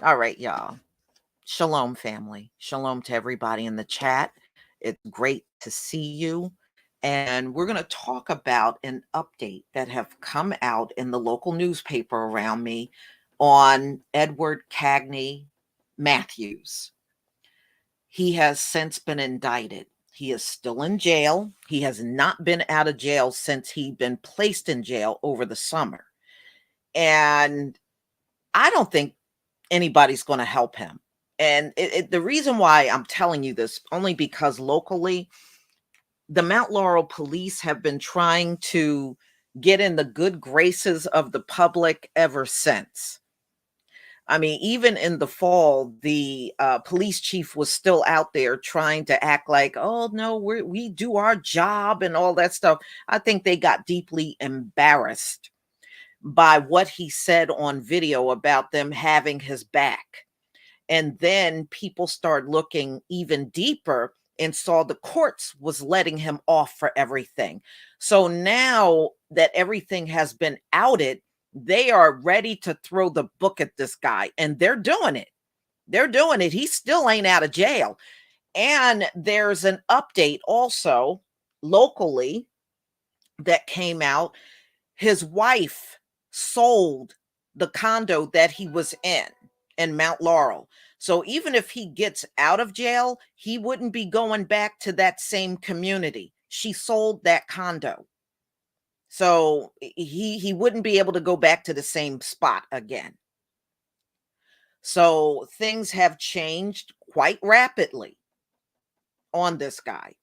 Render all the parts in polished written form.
All right, y'all. Shalom, family. Shalom to everybody in the chat. It's great to see you. And we're going to talk about an update that have come out in the local newspaper around me on Edward Cagney Matthews. He has since been indicted. He is still in jail. He has not been out of jail since he'd been placed in jail over the summer. And I don't think anybody's going to help him. And the reason why I'm telling you this, only because locally, the Mount Laurel police have been trying to get in the good graces of the public ever since. I mean, even in the fall, the police chief was still out there trying to act like, oh, no, we do our job and all that stuff. I think they got deeply embarrassed by what he said on video about them having his back. And then people started looking even deeper and saw the courts was letting him off for everything. So now that everything has been outed, they are ready to throw the book at this guy, and they're doing it. They're doing it. He still ain't out of jail. And there's an update also locally that came out. His wife sold the condo that he was in Mount Laurel. So even if he gets out of jail, he wouldn't be going back to that same community. She sold that condo. So he wouldn't be able to go back to the same spot again. So things have changed quite rapidly on this guy.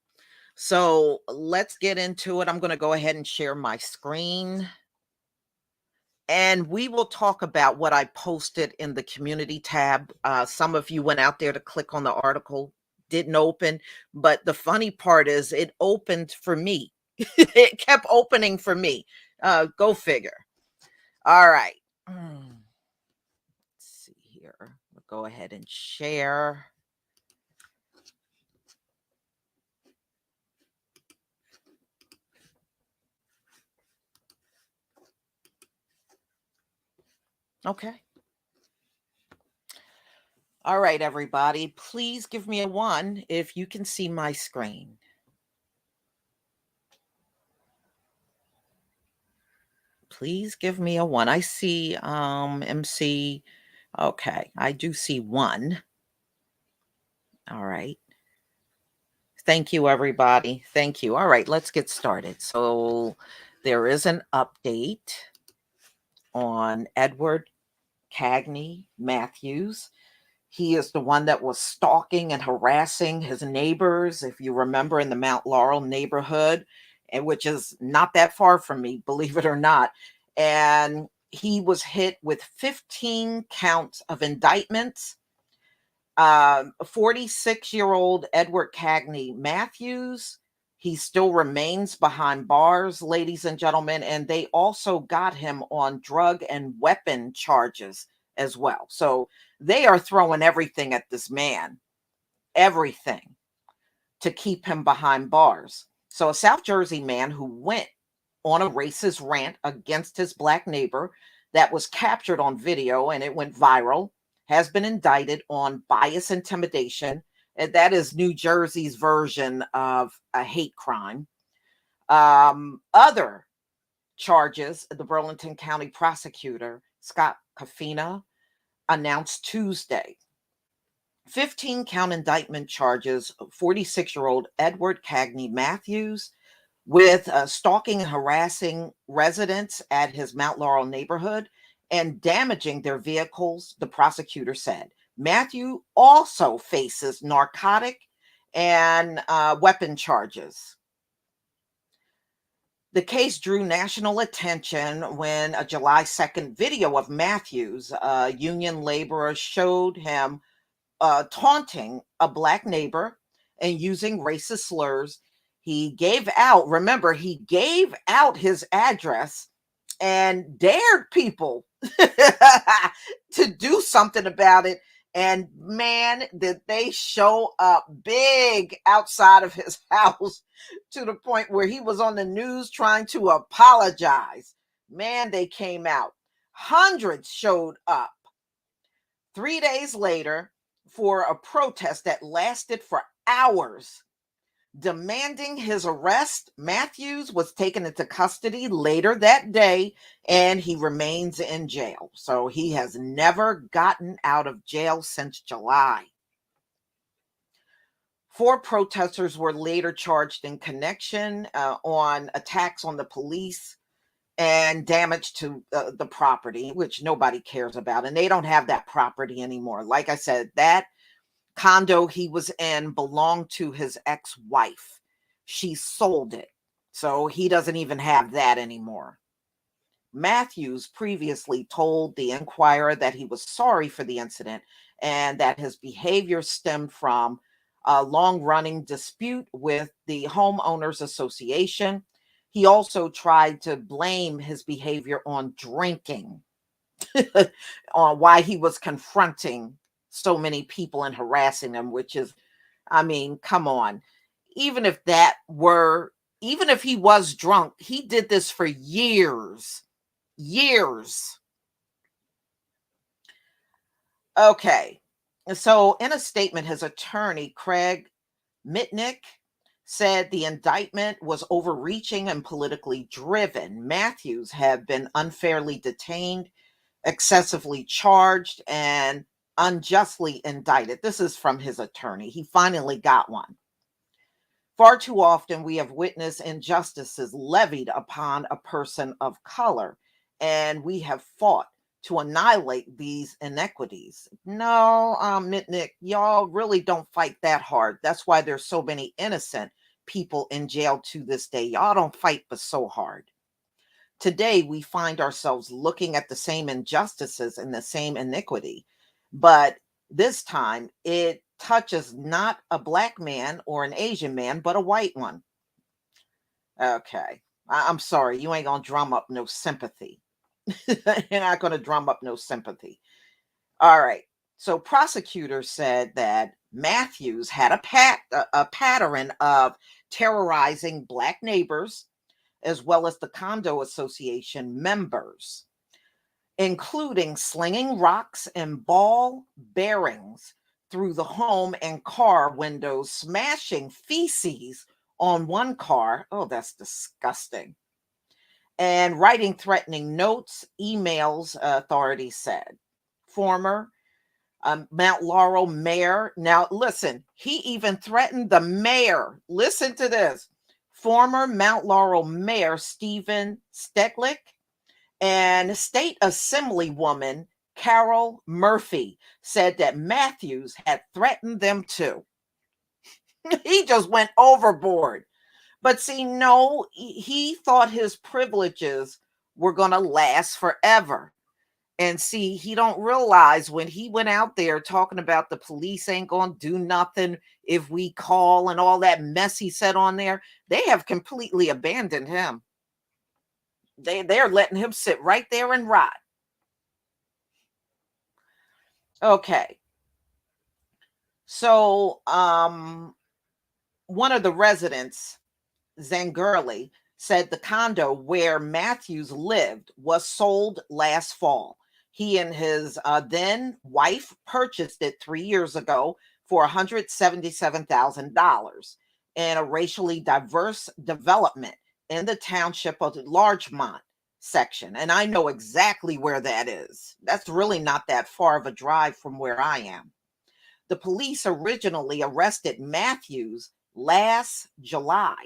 So let's get into it. I'm going to go ahead and share my screen. And we will talk about what I posted in the community tab. Some of you went out there to click on the article, didn't open. But the funny part is it opened for me. It kept opening for me. Go figure. All right. Let's see here. We'll go ahead and share. Okay. All right, everybody. Please give me a 1 if you can see my screen. Please give me a 1. I see MC. Okay, I do see 1. All right. Thank you, everybody. Thank you. All right, let's get started. So there is an update on Edward Cagney Matthews. He is the one that was stalking and harassing his neighbors, if you remember, in the Mount Laurel neighborhood, and which is not that far from me, believe it or not. And he was hit with 15 counts of indictments. 46-year-old Edward Cagney Matthews, he still remains behind bars, ladies and gentlemen, and they also got him on drug and weapon charges as well. So they are throwing everything at this man, everything, to keep him behind bars. So a South Jersey man who went on a racist rant against his black neighbor that was captured on video and it went viral has been indicted on bias intimidation. And that is New Jersey's version of a hate crime. Other charges, the Burlington County prosecutor, Scott Kafina, announced Tuesday. 15 count indictment charges 46-year-old Edward Cagney Matthews with stalking and harassing residents at his Mount Laurel neighborhood and damaging their vehicles, the prosecutor said. Matthew also faces narcotic and weapon charges. The case drew national attention when a July 2nd video of Matthews, a union laborer, showed him taunting a black neighbor and using racist slurs. He gave out, remember, he gave out his address and dared people to do something about it. And man, did they show up big outside of his house to the point where he was on the news trying to apologize. Man, they came out. Hundreds showed up. 3 days later, for a protest that lasted for hours, demanding his arrest, Matthews was taken into custody later that day and he remains in jail. So he has never gotten out of jail since July. 4 protesters were later charged in connection on attacks on the police and damage to the property, which nobody cares about. And they don't have that property anymore. Like I said, that condo he was in belonged to his ex-wife. She sold it. So he doesn't even have that anymore. Matthews previously told the Inquirer that he was sorry for the incident and that his behavior stemmed from a long running dispute with the Homeowners Association. He also tried to blame his behavior on drinking, on why he was confronting so many people and harassing them, which is, I mean, come on. Even if that were, even if he was drunk, he did this for years. Years. Okay. So, in a statement, his attorney, Craig Mitnick, said the indictment was overreaching and politically driven. Matthews had been unfairly detained, excessively charged, and unjustly indicted. This is from his attorney. He finally got one. Far too often, we have witnessed injustices levied upon a person of color, and we have fought to annihilate these inequities. No, Mitnick, y'all really don't fight that hard. That's why there's so many innocent people in jail to this day. Y'all don't fight but so hard. Today, we find ourselves looking at the same injustices and the same iniquity, but this time it touches not a black man or an Asian man, but a white one. Okay. I'm sorry, you ain't gonna drum up no sympathy. You're not gonna drum up no sympathy. All right. So prosecutors said that Matthews had a pattern of terrorizing black neighbors as well as the condo association members, including slinging rocks and ball bearings through the home and car windows, smashing feces on one car. Oh, that's disgusting. And writing threatening notes, emails, authorities said. Former Mount Laurel mayor. Now, listen, he even threatened the mayor. Listen to this. Former Mount Laurel Mayor Stephen Steklick and State Assemblywoman Carol Murphy said that Matthews had threatened them too. He just went overboard. But see, no, he thought his privileges were going to last forever. And see, he don't realize when he went out there talking about the police ain't going to do nothing if we call and all that mess he said on there, they have completely abandoned him. They're letting him sit right there and rot. Okay. So one of the residents, Zangurli, said the condo where Matthews lived was sold last fall. He and his then wife purchased it 3 years ago for $177,000 in a racially diverse development in the township of Larchmont section. And I know exactly where that is. That's really not that far of a drive from where I am. The police originally arrested Matthews last July,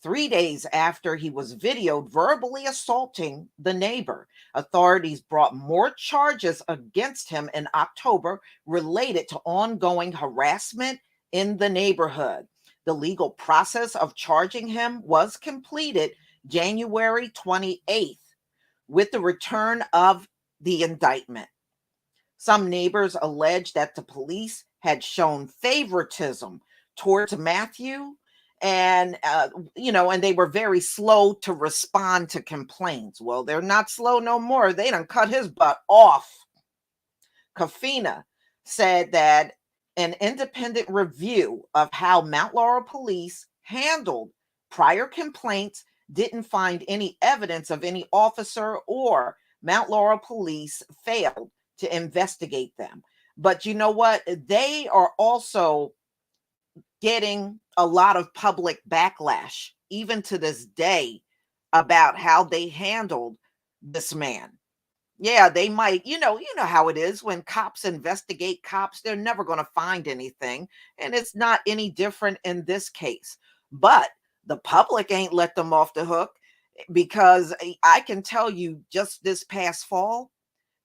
3 days after he was videoed verbally assaulting the neighbor. Authorities brought more charges against him in October related to ongoing harassment in the neighborhood. The legal process of charging him was completed January 28th with the return of the indictment. Some neighbors alleged that the police had shown favoritism towards Matthew and and they were very slow to respond to complaints. Well, they're not slow no more. They done cut his butt off. Kafina said that an independent review of how Mount Laurel police handled prior complaints didn't find any evidence of any officer or Mount Laurel police failed to investigate them. But you know what? They are also getting a lot of public backlash, even to this day, about how they handled this man. Yeah, they might, you know how it is when cops investigate cops, they're never going to find anything. And it's not any different in this case. But the public ain't let them off the hook because I can tell you just this past fall,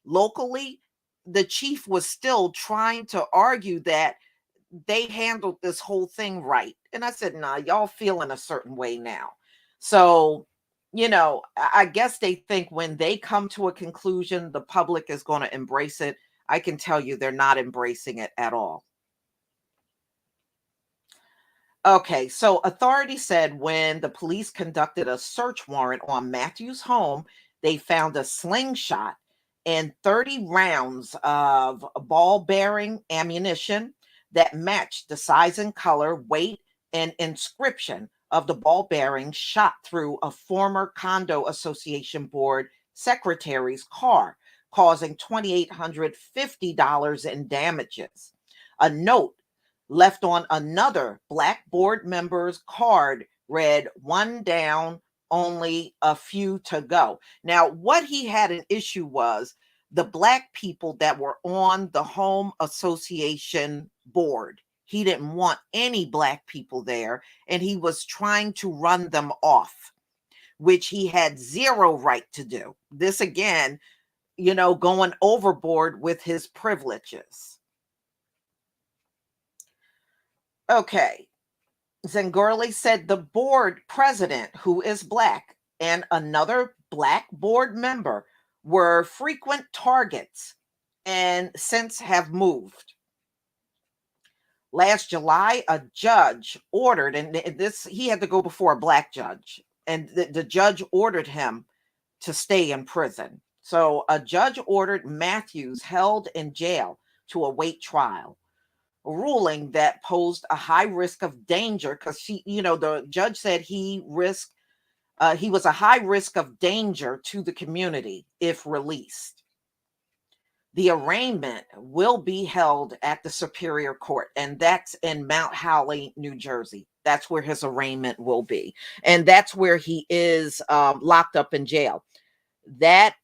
locally, the chief was still trying to argue that they handled this whole thing right. And I said, nah, y'all feeling a certain way now. So, I guess they think when they come to a conclusion, the public is going to embrace it. I can tell you they're not embracing it at all. Okay, so authorities said when the police conducted a search warrant on Matthew's home, they found a slingshot and 30 rounds of ball bearing ammunition that matched the size and color, weight, and inscription of the ball bearing shot through a former condo association board secretary's car, causing $2,850 in damages. A note left on another black board member's card read one down, only a few to go. Now, what he had an issue was the black people that were on the home association board. He didn't want any black people there, and he was trying to run them off, which he had zero right to do. This again, going overboard with his privileges. Okay. Zengorli said the board president, who is black, and another black board member were frequent targets and since have moved. Last July, a judge ordered, and this he had to go before a black judge, and the judge ordered him to stay in prison. So a judge ordered Matthews held in jail to await trial, ruling that posed a high risk of danger because the judge said he was a high risk of danger to the community if released. The arraignment will be held at the Superior Court, and that's in Mount Holly, New Jersey. That's where his arraignment will be, and that's where he is locked up in jail. That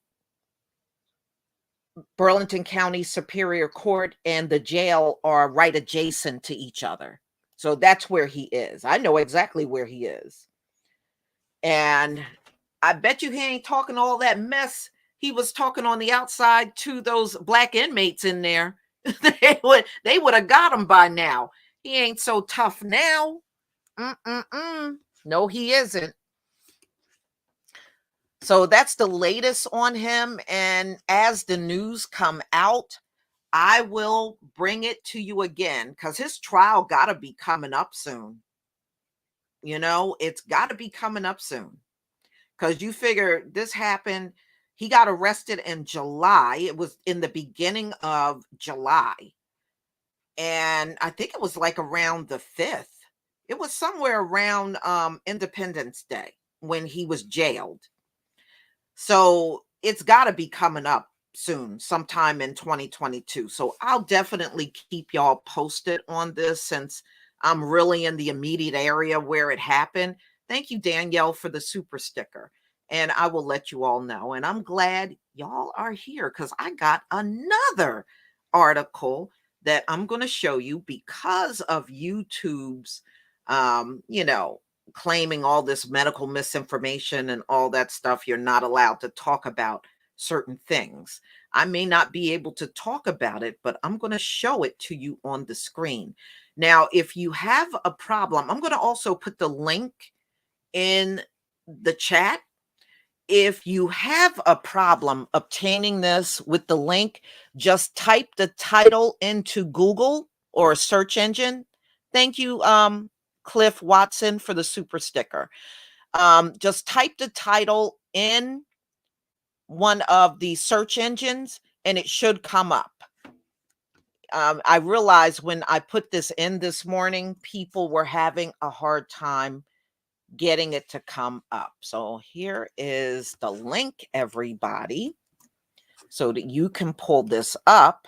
Burlington County Superior Court and the jail are right adjacent to each other. So that's where he is. I know exactly where he is. And I bet you he ain't talking all that mess he was talking on the outside to those black inmates in there. they would have got him by now. He ain't so tough now. No, he isn't. So that's the latest on him. And as the news come out, I will bring it to you again because his trial got to be coming up soon. It's got to be coming up soon because you figure this happened. He got arrested in July. It was in the beginning of July. And I think it was like around the 5th. It was somewhere around Independence Day when he was jailed. So it's got to be coming up soon, sometime in 2022. So I'll definitely keep y'all posted on this since I'm really in the immediate area where it happened. Thank you, Danielle, for the super sticker. And I will let you all know. And I'm glad y'all are here because I got another article that I'm going to show you because of YouTube's, claiming all this medical misinformation and all that stuff. You're not allowed to talk about certain things. I may not be able to talk about it, but I'm going to show it to you on the screen. Now, if you have a problem, I'm going to also put the link in the chat. If you have a problem obtaining this with the link, just type the title into Google or a search engine. Thank you, Cliff Watson, for the super sticker. Just type the title in one of the search engines and it should come up. I realized when I put this in this morning, people were having a hard time getting it to come up. So here is the link, everybody, so that you can pull this up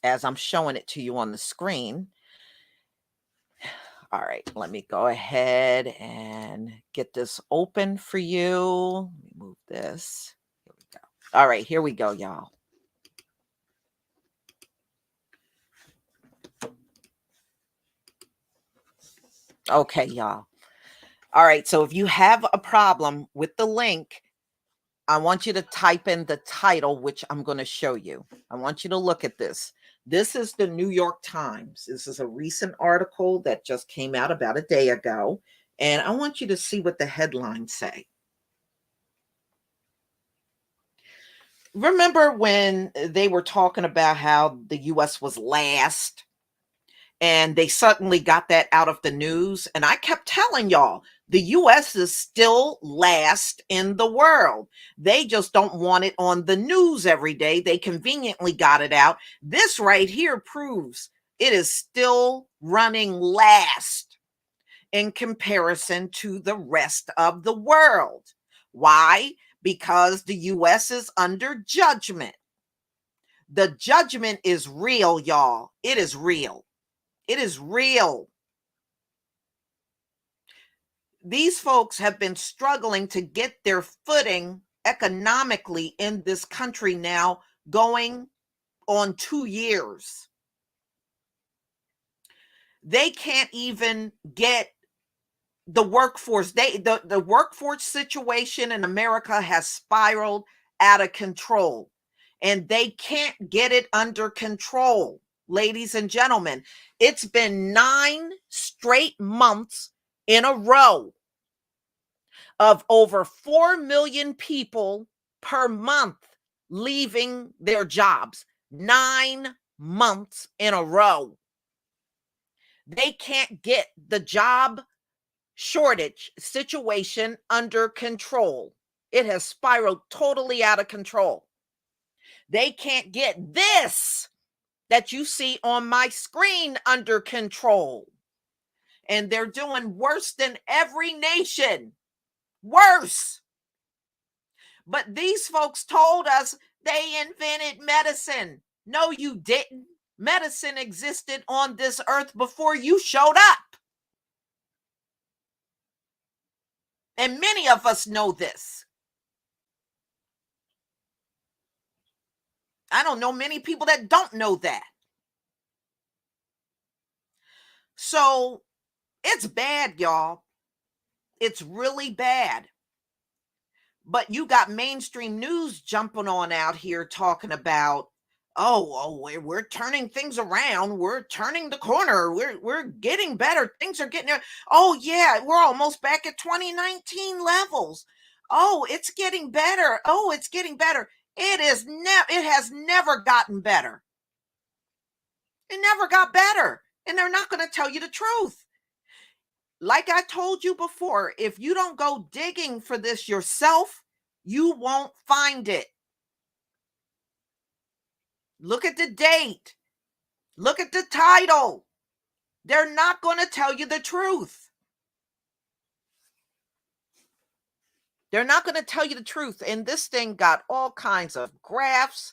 as I'm showing it to you on the screen. All right, let me go ahead and get this open for you. Let me move this. Here we go. All right, here we go, y'all. Okay, y'all. All right, so if you have a problem with the link, I want you to type in the title, which I'm going to show you. I want you to look at this. This is the New York Times. This is a recent article that just came out about a day ago. And I want you to see what the headlines say. Remember when they were talking about how the US was last and they suddenly got that out of the news? And I kept telling y'all, the US is still last in the world. They just don't want it on the news every day. They conveniently got it out. This right here proves it is still running last in comparison to the rest of the world. Why? Because the US is under judgment. The judgment is real, y'all. It is real. It is real. These folks have been struggling to get their footing economically in this country now, going on 2 years. They can't even get the workforce. The workforce situation in America has spiraled out of control, and they can't get it under control. Ladies and gentlemen, it's been 9 straight months in a row of over 4 million people per month leaving their jobs. 9 months in a row. They can't get the job shortage situation under control. It has spiraled totally out of control. They can't get this that you see on my screen under control. And they're doing worse than every nation. Worse. But these folks told us they invented medicine. No, you didn't. Medicine existed on this earth before you showed up. And many of us know this. I don't know many people that don't know that. So it's bad, y'all. It's really bad. But you got mainstream news jumping on out here talking about, we're turning things around. We're turning the corner. We're getting better. Things are getting there. Oh yeah, we're almost back at 2019 levels. Oh, it's getting better. Oh, it's getting better. It has never gotten better. It never got better. And they're not going to tell you the truth. Like I told you before, if you don't go digging for this yourself, you won't find it. Look at the date. Look at the title. They're not going to tell you the truth. They're not going to tell you the truth. And this thing got all kinds of graphs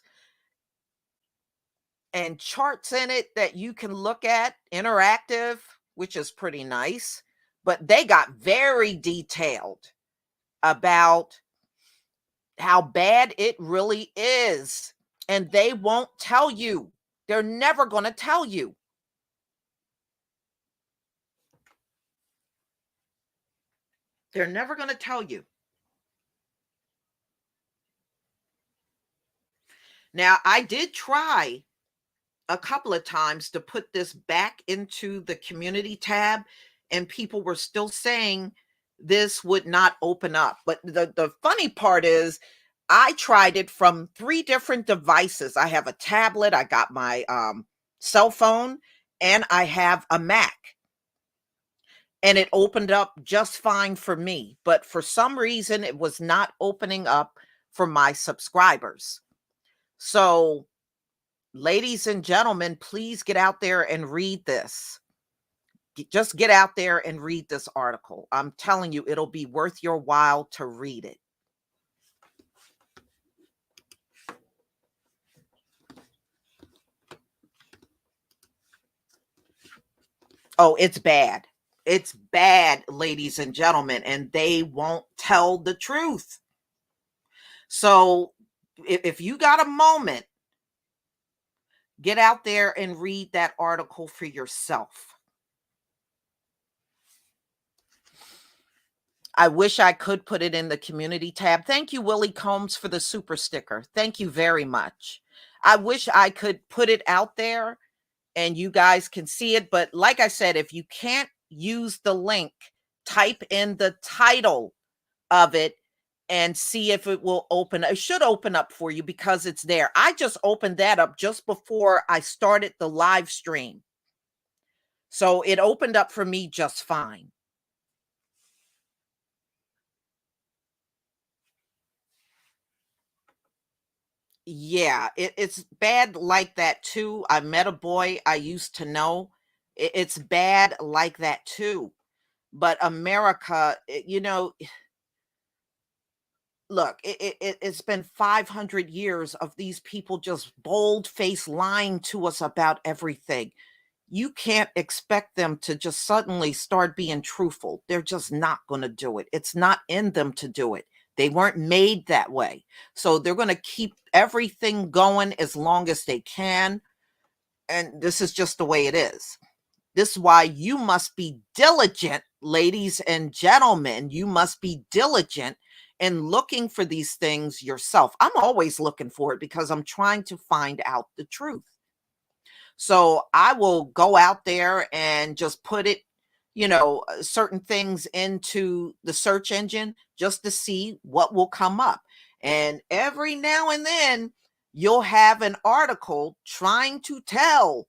and charts in it that you can look at, interactive, which is pretty nice. But they got very detailed about how bad it really is. And they won't tell you. They're never going to tell you. They're never going to tell you. Now, I did try a couple of times to put this back into the community tab, and people were still saying this would not open up. But the funny part is, I tried it from 3 different devices. I have a tablet, I got my cell phone, and I have a Mac. And it opened up just fine for me. But for some reason, it was not opening up for my subscribers. So, ladies and gentlemen, please get out there and read this. Just get out there and read this article. I'm telling you, it'll be worth your while to read it. Oh, it's bad. It's bad, ladies and gentlemen, and they won't tell the truth. So if you got a moment, get out there and read that article for yourself. I wish I could put it in the community tab. Thank you, Willie Combs, for the super sticker. Thank you very much. I wish I could put it out there and you guys can see it. But like I said, if you can't use the link, type in the title of it and see if it will open. It should open up for you because it's there. I just opened that up just before I started the live stream. So it opened up for me just fine. Yeah, it's bad like that too. I met a boy I used to know. It's bad like that too. But America, look, it's been 500 years of these people just bold face lying to us about everything. You can't expect them to just suddenly start being truthful. They're just not going to do it. It's not in them to do it. They weren't made that way. So they're going to keep everything going as long as they can. And this is just the way it is. This is why you must be diligent, ladies and gentlemen. You must be diligent in looking for these things yourself. I'm always looking for it because I'm trying to find out the truth. So I will go out there and just put it, certain things into the search engine just to see what will come up. And every now and then you'll have an article trying to tell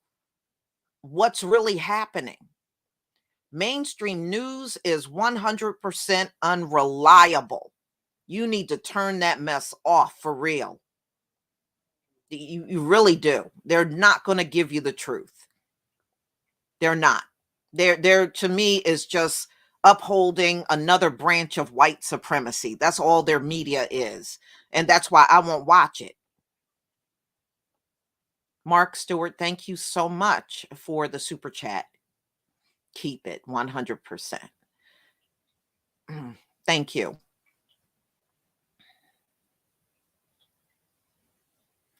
what's really happening. Mainstream news is 100% unreliable. You need to turn that mess off for real. You really do. They're not going to give you the truth. They're not. They're to me is just upholding another branch of white supremacy. That's all their media is. And that's why I won't watch it. Mark Stewart, thank you so much for the super chat. Keep it 100%. Thank you.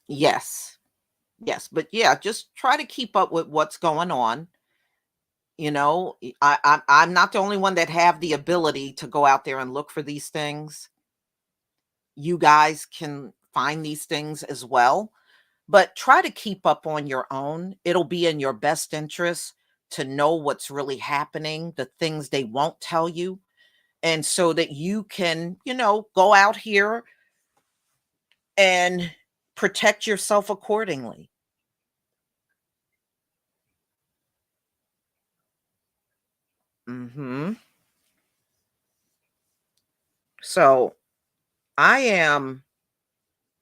Yes. Yes, but yeah, just try to keep up with what's going on. I'm not the only one that have the ability to go out there and look for these things. You guys can find these things as well, but try to keep up on your own. It'll be in your best interest to know what's really happening, the things they won't tell you, and so that you can, go out here and protect yourself accordingly. Mhm. So, I am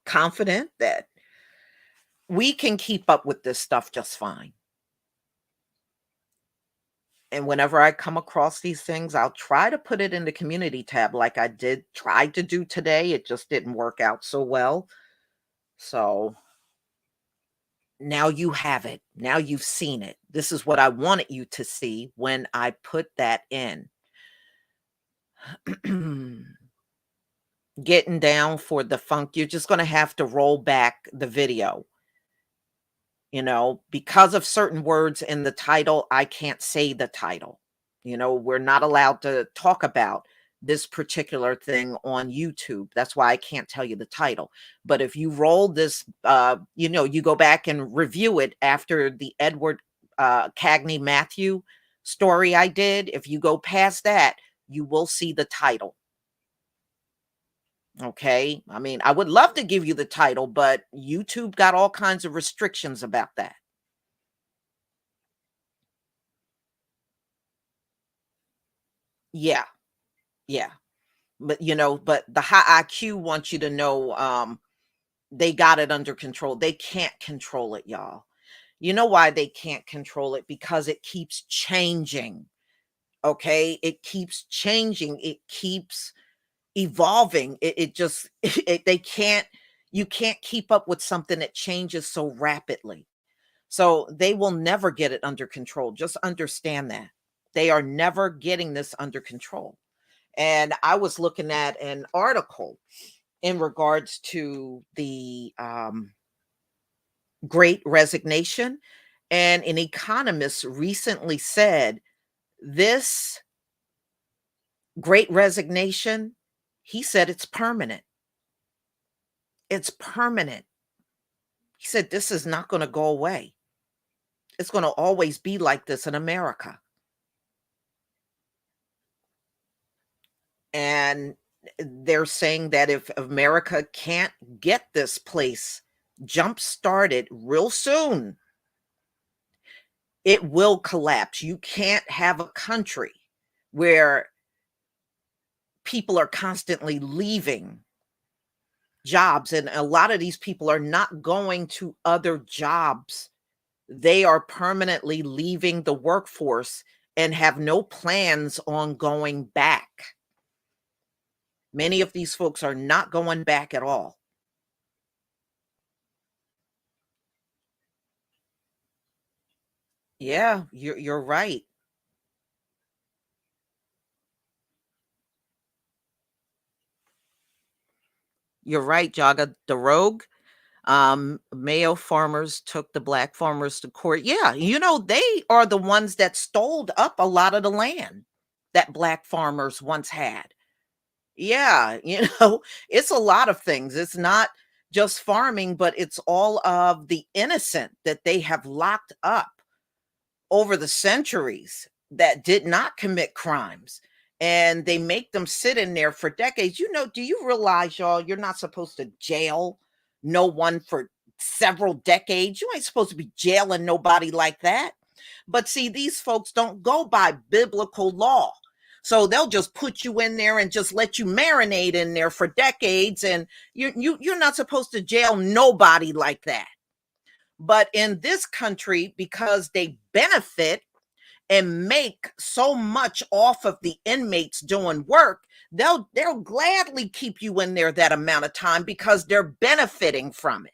confident that we can keep up with this stuff just fine. And whenever I come across these things, I'll try to put it in the community tab like I did try to do today. It just didn't work out so well. So now you have it. Now you've seen it. This is what I wanted you to see when I put that in. Getting down for the funk. You're just going to have to roll back the video. Because of certain words in the title, I can't say the title. We're not allowed to talk about this particular thing on YouTube. That's why I can't tell you the title. But if you roll this, you go back and review it after the Edward Cagney Matthew story I did. If you go past that, you will see the title. Okay. I mean, I would love to give you the title, but YouTube got all kinds of restrictions about that. Yeah. Yeah. But the high IQ wants you to know they got it under control. They can't control it, y'all. You know why they can't control it? Because it keeps changing. Okay? It keeps changing. It keeps evolving. It just they can't you can't keep up with something that changes so rapidly. So they will never get it under control. Just understand that. They are never getting this under control. And I was looking at an article in regards to the great resignation. And an economist recently said this great resignation, he said it's permanent. It's permanent. He said this is not going to go away. It's going to always be like this in America. And they're saying that if America can't get this place jump started real soon, it will collapse. You can't have a country where people are constantly leaving jobs, and a lot of these people are not going to other jobs. They are permanently leaving the workforce and have no plans on going back. Many of these folks are not going back at all. Yeah, you're right. You're right, Jaga. The rogue, Mayo farmers took the black farmers to court. Yeah, they are the ones that stole up a lot of the land that black farmers once had. Yeah, it's a lot of things. It's not just farming, but it's all of the innocent that they have locked up over the centuries that did not commit crimes. And they make them sit in there for decades. Do you realize, y'all, you're not supposed to jail no one for several decades? You ain't supposed to be jailing nobody like that. But see, these folks don't go by biblical law. So they'll just put you in there and just let you marinate in there for decades. And you're not supposed to jail nobody like that. But in this country, because they benefit and make so much off of the inmates doing work, they'll gladly keep you in there that amount of time because they're benefiting from it.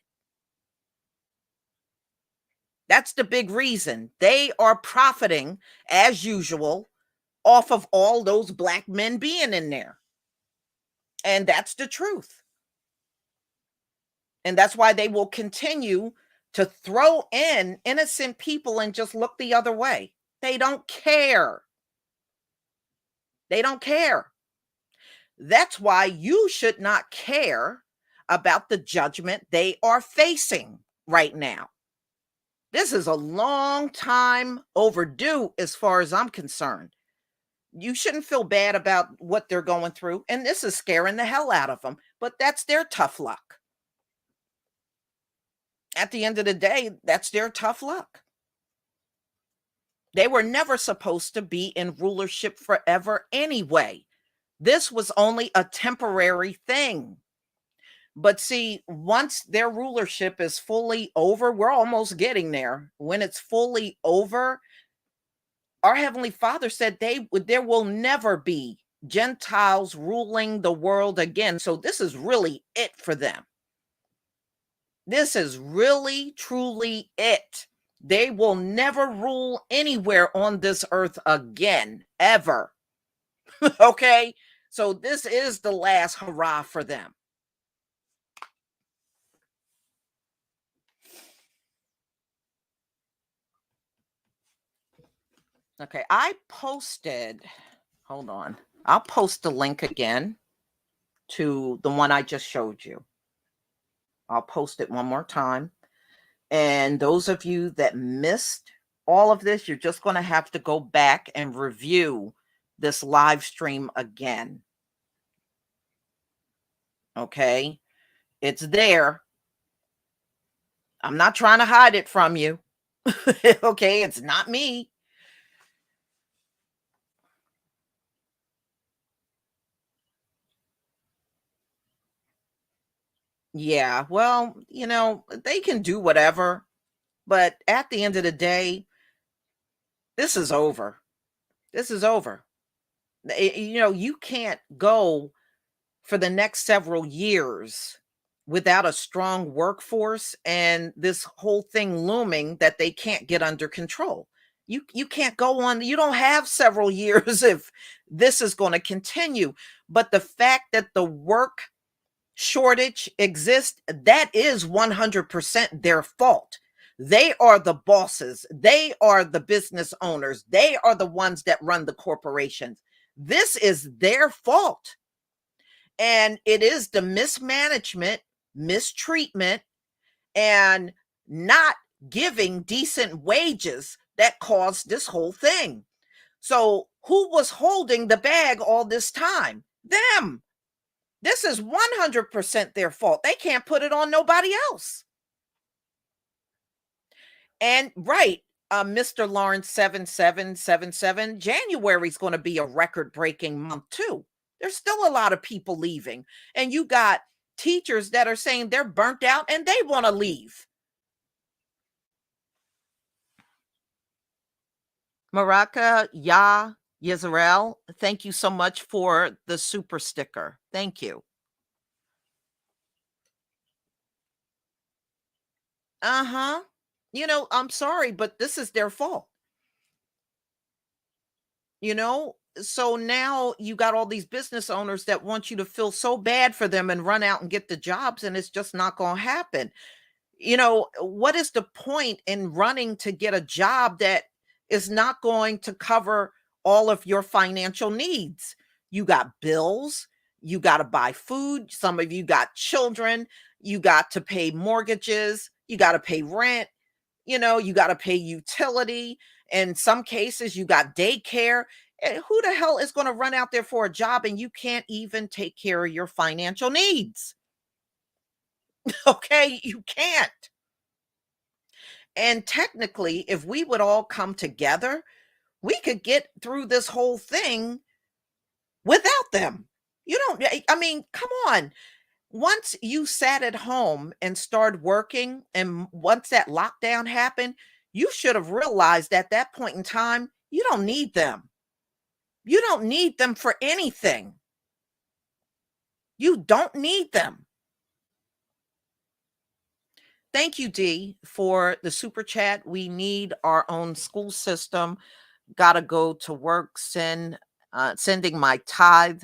That's the big reason. They are profiting, as usual, off of all those black men being in there. And that's the truth. And that's why they will continue to throw in innocent people and just look the other way. They don't care. They don't care. That's why you should not care about the judgment they are facing right now. This is a long time overdue as far as I'm concerned. You shouldn't feel bad about what they're going through, and this is scaring the hell out of them, but that's their tough luck. At the end of the day, that's their tough luck. They were never supposed to be in rulership forever anyway. This was only a temporary thing. But see, once their rulership is fully over, we're almost getting there. When it's fully over, our Heavenly Father said there will never be Gentiles ruling the world again. So this is really it for them. This is really, truly it. They will never rule anywhere on this earth again, ever. Okay? So this is the last hurrah for them. Okay, hold on. I'll post the link again to the one I just showed you. I'll post it one more time. And those of you that missed all of this, you're just going to have to go back and review this live stream again. Okay? It's there. I'm not trying to hide it from you. Okay? It's not me. Yeah, well, they can do whatever, but at the end of the day, this is over. This is over. You can't go for the next several years without a strong workforce and this whole thing looming that they can't get under control. You can't go on, you don't have several years if this is going to continue. But the fact that the work shortage exists, that is 100% their fault. They are the bosses. They are the business owners. They are the ones that run the corporations. This is their fault. And it is the mismanagement, mistreatment, and not giving decent wages that caused this whole thing. So, who was holding the bag all this time? Them. This is 100% their fault. They can't put it on nobody else. And right, Mr. Lawrence 7777, January is going to be a record breaking month too. There's still a lot of people leaving. And you got teachers that are saying they're burnt out and they want to leave. Maraka Ya Yisrael, thank you so much for the super sticker. Thank you. Uh-huh. I'm sorry, but this is their fault. So now you got all these business owners that want you to feel so bad for them and run out and get the jobs, and it's just not going to happen. What is the point in running to get a job that is not going to cover all of your financial needs? You got bills, you got to buy food, some of you got children, you got to pay mortgages, you got to pay rent, you got to pay utility. In some cases, you got daycare. Who the hell is going to run out there for a job and you can't even take care of your financial needs? Okay, you can't. And technically, if we would all come together, we could get through this whole thing without them. I mean, come on. Once you sat at home and started working, and once that lockdown happened, you should have realized at that point in time, you don't need them. You don't need them for anything. You don't need them. Thank you, D, for the super chat. We need our own school system. Gotta go to work, sending my tithe.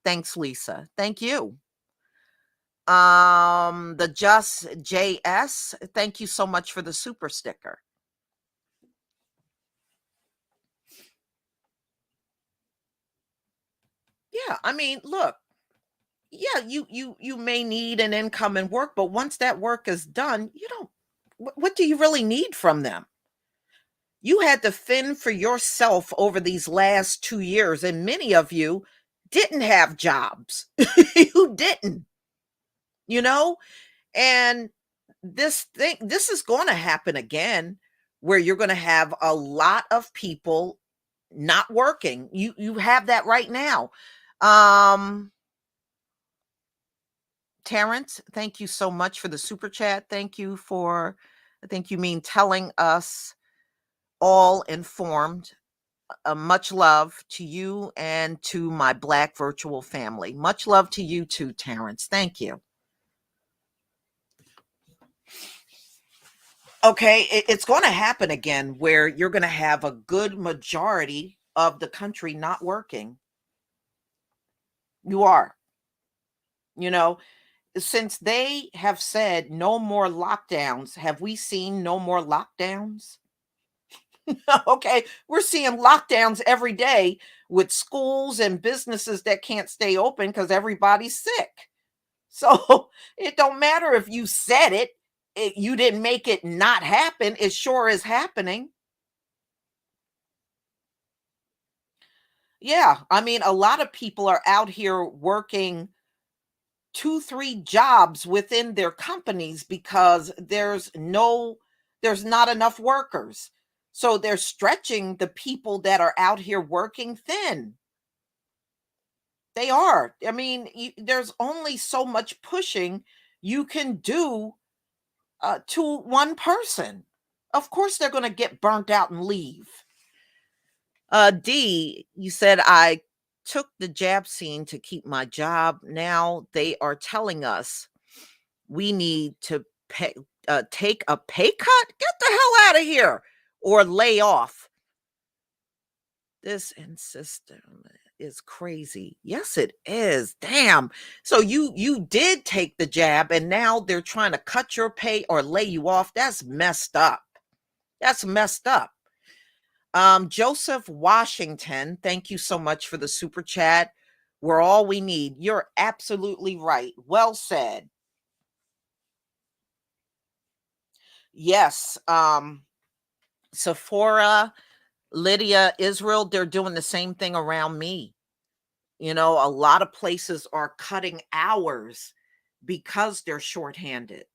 Thanks, Lisa. Thank you. The Just JS, thank you so much for the super sticker. Yeah, I mean, look, yeah, you may need an income and work, but once that work is done, you don't what do you really need from them? You had to fend for yourself over these last 2 years, and many of you didn't have jobs. You didn't, you know? And this is going to happen again where you're going to have a lot of people not working. You have that right now. Um Terrence, thank you so much for the super chat. Thank you for, I think you mean telling us all informed. Much love to you and to my Black virtual family. Much love to you too, Terrence. Thank you. Okay, it's going to happen again where you're going to have a good majority of the country not working. You are. You know, since they have said no more lockdowns, have we seen no more lockdowns? Okay, we're seeing lockdowns every day with schools and businesses that can't stay open because everybody's sick. So it don't matter if you said you didn't make it not happen. It sure is happening. Yeah, I mean, a lot of people are out here working two, three jobs within their companies because there's not enough workers. So they're stretching the people that are out here working thin. They are. I mean, there's only so much pushing you can do to one person. Of course, they're going to get burnt out and leave. D, you said I took the jab scene to keep my job. Now they are telling us We need to take a pay cut? Get the hell out of here or lay off. This in system is crazy. Yes, it is. Damn. So you did take the jab and now they're trying to cut your pay or lay you off. That's messed up. That's messed up. Joseph Washington, thank you so much for the super chat. We're all we need. You're absolutely right. Well said. Yes. Sephora, Lydia, Israel, they're doing the same thing around me. You know, a lot of places are cutting hours because they're shorthanded.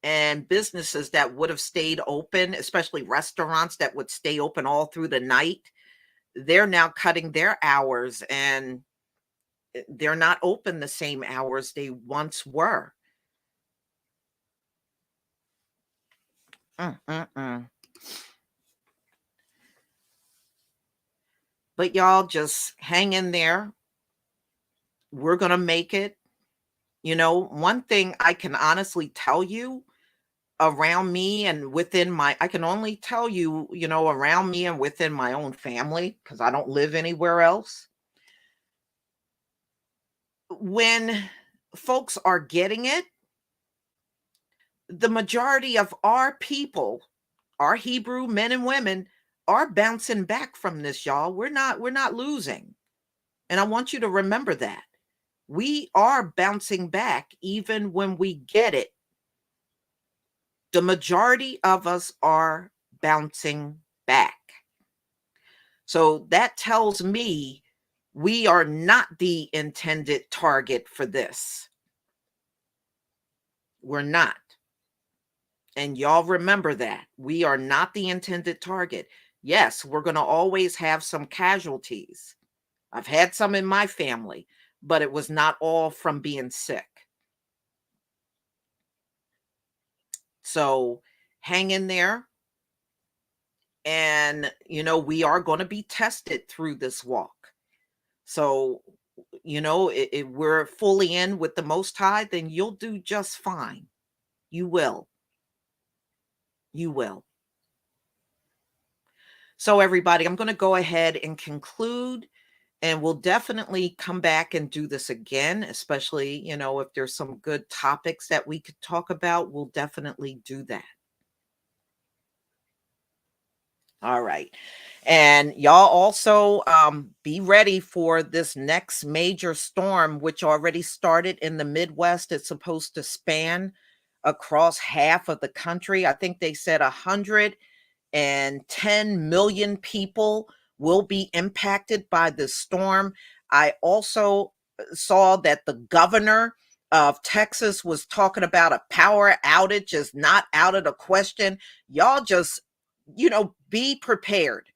And businesses that would have stayed open, especially restaurants that would stay open all through the night, they're now cutting their hours and they're not open the same hours they once were. Mm, mm, mm. But y'all just hang in there. We're going to make it. You know, one thing I can honestly tell you around me and within my, I can only tell you, you know, around me and within my own family, because I don't live anywhere else. When folks are getting it, the majority of our people, our Hebrew men and women, are bouncing back from this, y'all. We're not losing. And I want you to remember that. We are bouncing back even when we get it. The majority of us are bouncing back. So that tells me we are not the intended target for this. We're not. And y'all remember that. We are not the intended target. Yes, we're going to always have some casualties. I've had some in my family, but it was not all from being sick. So hang in there. And, you know, we are going to be tested through this walk. So, you know, if we're fully in with the Most High, then you'll do just fine. You will. You will. So, everybody, I'm going to go ahead and conclude, and we'll definitely come back and do this again, especially, you know, if there's some good topics that we could talk about, we'll definitely do that. All right. And y'all also be ready for this next major storm, which already started in the Midwest. It's supposed to span across half of the country. I think they said 110 million people will be impacted by this storm. I also saw that the governor of Texas was talking about a power outage is not out of the question. Y'all just, you know, be prepared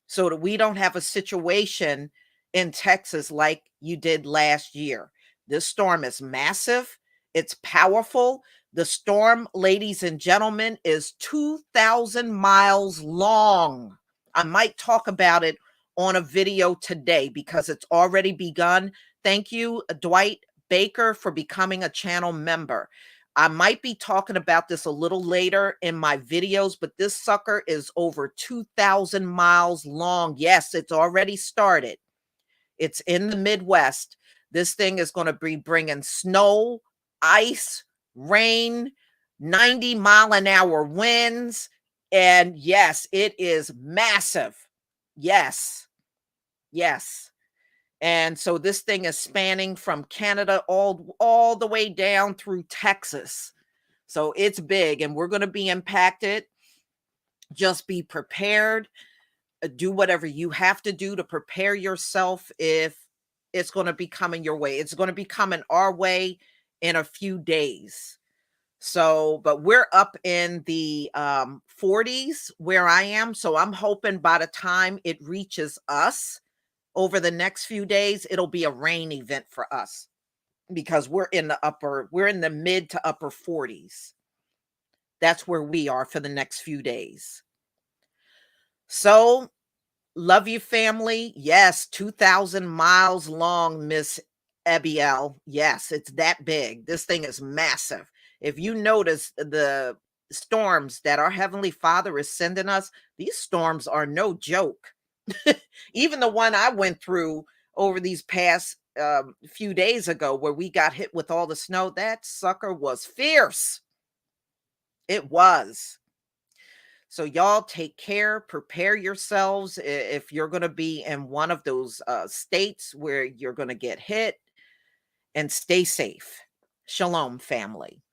so that we don't have a situation in Texas like you did last year. This storm is massive, it's powerful. The storm, ladies and gentlemen, is 2,000 miles long. I might talk about it on a video today because it's already begun. Thank you, Dwight Baker, for becoming a channel member. I might be talking about this a little later in my videos, but this sucker is over 2,000 miles long. Yes, it's already started. It's in the Midwest. This thing is going to be bringing snow, ice, rain, 90-mile-an-hour winds. And yes, it is massive. Yes, yes. And so this thing is spanning from Canada all the way down through Texas. So it's big and we're going to be impacted. Just be prepared. Do whatever you have to do to prepare yourself if it's going to be coming your way. It's going to be coming our way in a few days. So, but we're up in the 40s where I am. So I'm hoping by the time it reaches us, over the next few days, it'll be a rain event for us because we're in the mid to upper 40s. That's where we are for the next few days. So, love you, family. Yes, 2,000 miles long, Miss Abiel. Yes, it's that big. This thing is massive. If you notice the storms that our Heavenly Father is sending us, these storms are no joke. Even the one I went through over these past few days ago, where we got hit with all the snow, that sucker was fierce. It was. So y'all take care, prepare yourselves if you're going to be in one of those states where you're going to get hit, and stay safe. Shalom, family.